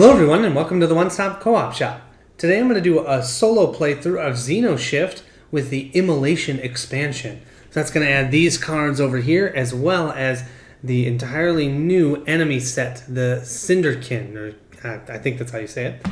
Hello everyone and welcome to the One Stop Co-op Shop. Today I'm going to do a solo playthrough of Xenoshyft with the Immolation expansion. So that's going to add these cards over here as well as the entirely new enemy set, the Cinderkin, or I think that's how you say it.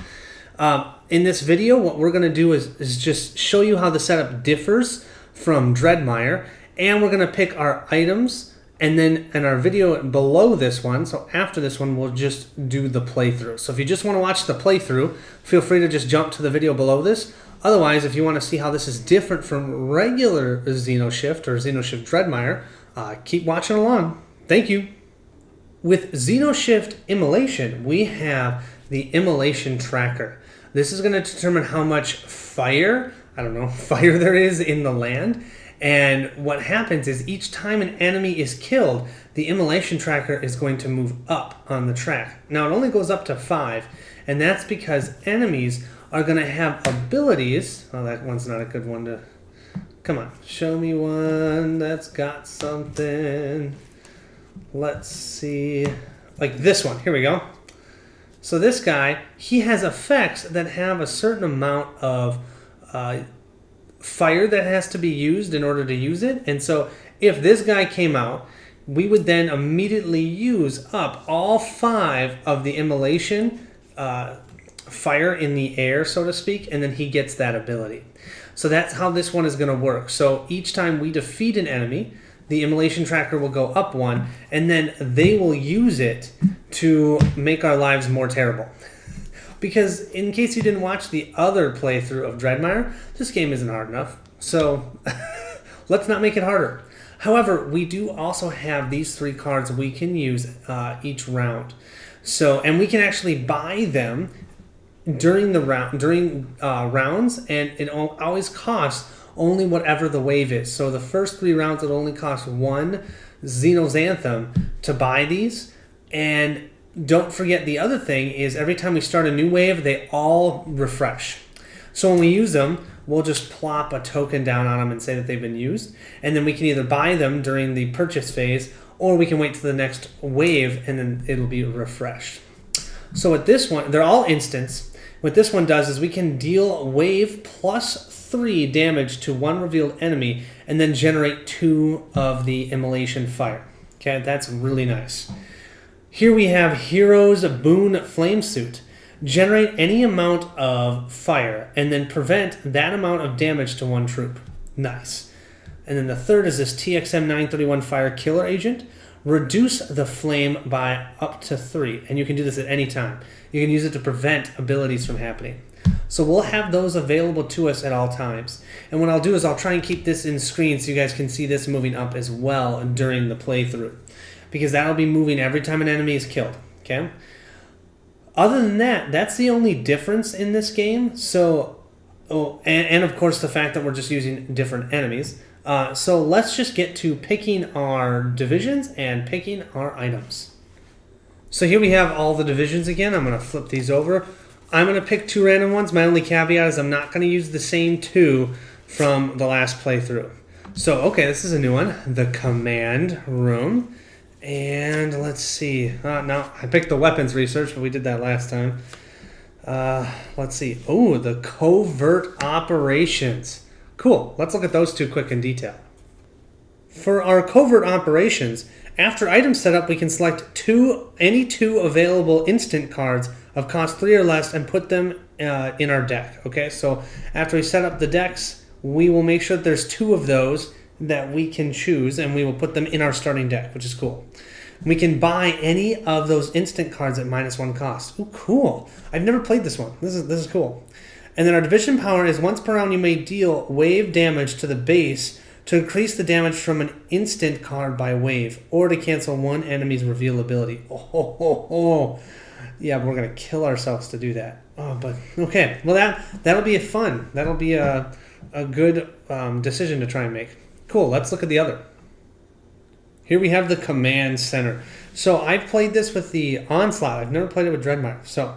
In this video what we're going to do is just show you how the setup differs from Dreadmire, and we're going to pick our items. And then in our video below this one, so after this one, we'll just do the playthrough. So if you just want to watch the playthrough, feel free to just jump to the video below this. Otherwise, if you want to see how this is different from regular Xenoshyft or Xenoshyft Dreadmire, keep watching along. Thank you. With Xenoshyft Immolation, we have the Immolation tracker. This is going to determine how much fire there is in the land. And what happens is each time an enemy is killed, the Immolation tracker is going to move up on the track. Now it only goes up to 5, and that's because enemies are going to have abilities. Oh, that one's not a good one to... Come on, show me one that's got something. Let's see. Like this one. Here we go. So this guy, he has effects that have a certain amount of... fire that has to be used in order to use it. And so if this guy came out, we would then immediately use up all 5 of the Immolation fire in the air, so to speak, and then he gets that ability. So that's how this one is going to work. So each time we defeat an enemy, the Immolation tracker will go up 1, and then they will use it to make our lives more terrible. Because in case you didn't watch the other playthrough of Dreadmire, this game isn't hard enough. So let's not make it harder. However, we do also have these 3 cards we can use each round. So, and we can actually buy them during the rounds, and it always costs only whatever the wave is. So the first 3 rounds it only costs 1 Xenoxanthem to buy these, and don't forget the other thing is every time we start a new wave, they all refresh. So when we use them, we'll just plop a token down on them and say that they've been used. And then we can either buy them during the purchase phase, or we can wait to the next wave and then it'll be refreshed. So with this one, they're all instants. What this one does is we can deal wave plus 3 damage to 1 revealed enemy and then generate 2 of the Immolation fire. Okay, that's really nice. Here we have Hero's Boon Flamesuit. Generate any amount of fire and then prevent that amount of damage to 1 troop. Nice. And then the third is this TXM 931 Fire Killer Agent. Reduce the flame by up to 3. And you can do this at any time. You can use it to prevent abilities from happening. So we'll have those available to us at all times. And what I'll do is I'll try and keep this in screen so you guys can see this moving up as well during the playthrough, because that'll be moving every time an enemy is killed, okay? Other than that, that's the only difference in this game. So, and of course the fact that we're just using different enemies. So let's just get to picking our divisions and picking our items. So here we have all the divisions again. I'm going to flip these over. I'm going to pick 2 random ones. My only caveat is I'm not going to use the same 2 from the last playthrough. So, okay, this is a new one. The Command Room. And let's see. No, I picked the weapons research, but we did that last time. Let's see. Oh, the covert operations. Cool. Let's look at those 2 quick in detail. For our covert operations, after item setup, we can select any 2 available instant cards of cost 3 or less and put them in our deck. Okay, so after we set up the decks, we will make sure that there's 2 of those that we can choose, and we will put them in our starting deck, which is cool. We can buy any of those instant cards at -1 cost. Ooh, cool. I've never played this one. This is cool. And then our division power is once per round you may deal wave damage to the base to increase the damage from an instant card by wave, or to cancel 1 enemy's reveal ability. Oh. Yeah, we're going to kill ourselves to do that. Oh, but okay. Well, that'll be fun. That'll be a good decision to try and make. Cool, let's look at the other. Here we have the Command Center. So I've played this with the Onslaught. I've never played it with Dreadmire. So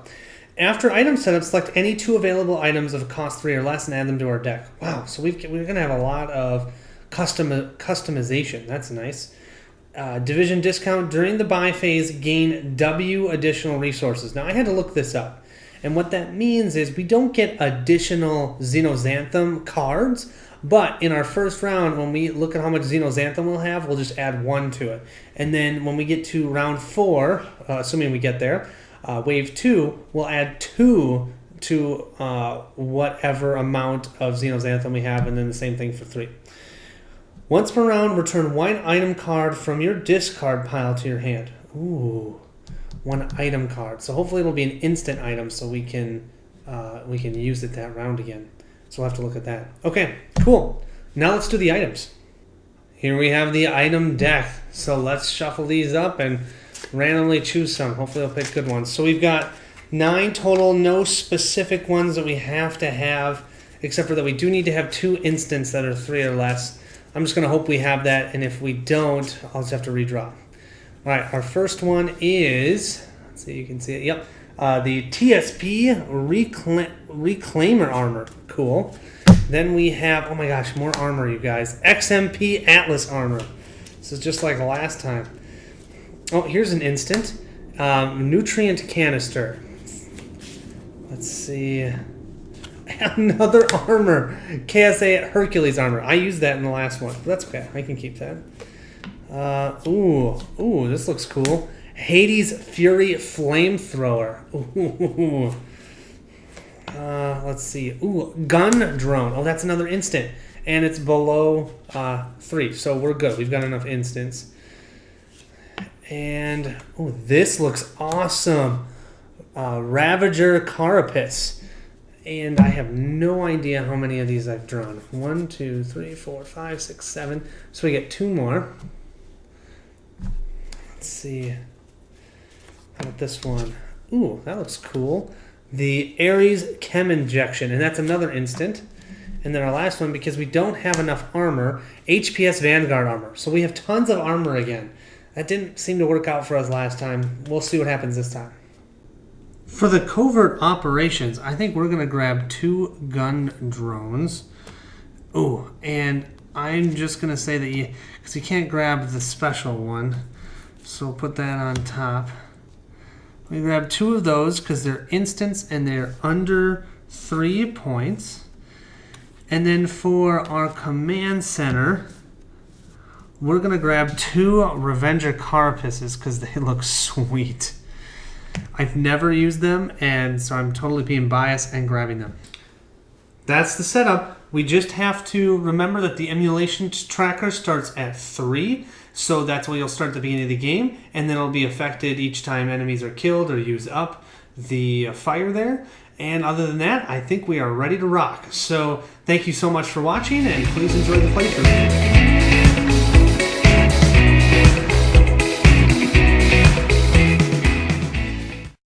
after item setup, select any 2 available items of cost 3 or less and add them to our deck. Wow, so we're going to have a lot of customization. That's nice. division discount during the buy phase, gain W additional resources. Now I had to look this up, and what that means is we don't get additional Xenoxanthum cards, but in our first round, when we look at how much Xenoxanthum we'll have, we'll just add 1 to it. And then when we get to round 4, assuming we get there, wave 2, we'll add 2 to whatever amount of Xenoxanthum we have, and then the same thing for 3. Once per round, return 1 item card from your discard pile to your hand. Ooh, 1 item card. So hopefully it'll be an instant item, so we can use it that round again. So we'll have to look at that. Okay, cool. Now let's do the items. Here we have the item deck. So let's shuffle these up and randomly choose some. Hopefully I'll pick good ones. So we've got 9 total, no specific ones that we have to have, except for that we do need to have 2 instants that are 3 or less. I'm just going to hope we have that, and if we don't, I'll just have to redraw. All right, our first one is, let's see, you can see it. Yep, the TSP Reclaimer Armor. Cool. Then we have, oh my gosh, more armor, you guys. XMP Atlas Armor. This is just like last time. Oh, here's an instant. Nutrient Canister. Let's see. Another armor. KSA Hercules Armor. I used that in the last one. But that's okay. I can keep that. Ooh, this looks cool. Hades Fury Flamethrower. Ooh. Let's see. Ooh, Gun Drone. Oh, that's another instant. And it's below 3. So we're good. We've got enough instants. And, oh, this looks awesome. Ravager Carapace. And I have no idea how many of these I've drawn. 1, 2, 3, 4, 5, 6, 7. So we get 2 more. Let's see. How about this one? Ooh, that looks cool. The Ares Chem Injection. And that's another instant. And then our last one, because we don't have enough armor, HPS Vanguard Armor. So we have tons of armor again. That didn't seem to work out for us last time. We'll see what happens this time. For the covert operations, I think we're going to grab 2 gun drones. Ooh, and I'm just going to say that because you can't grab the special one, so we'll put that on top. We grab 2 of those because they're instants and they're under 3 points. And then for our command center, we're going to grab 2 Revenger Carapaces because they look sweet. I've never used them, and so I'm totally being biased and grabbing them. That's the setup. We just have to remember that the Immolation tracker starts at 3, so that's where you'll start at the beginning of the game, and then it'll be affected each time enemies are killed or use up the fire there. And other than that, I think we are ready to rock. So thank you so much for watching, and please enjoy the playthrough.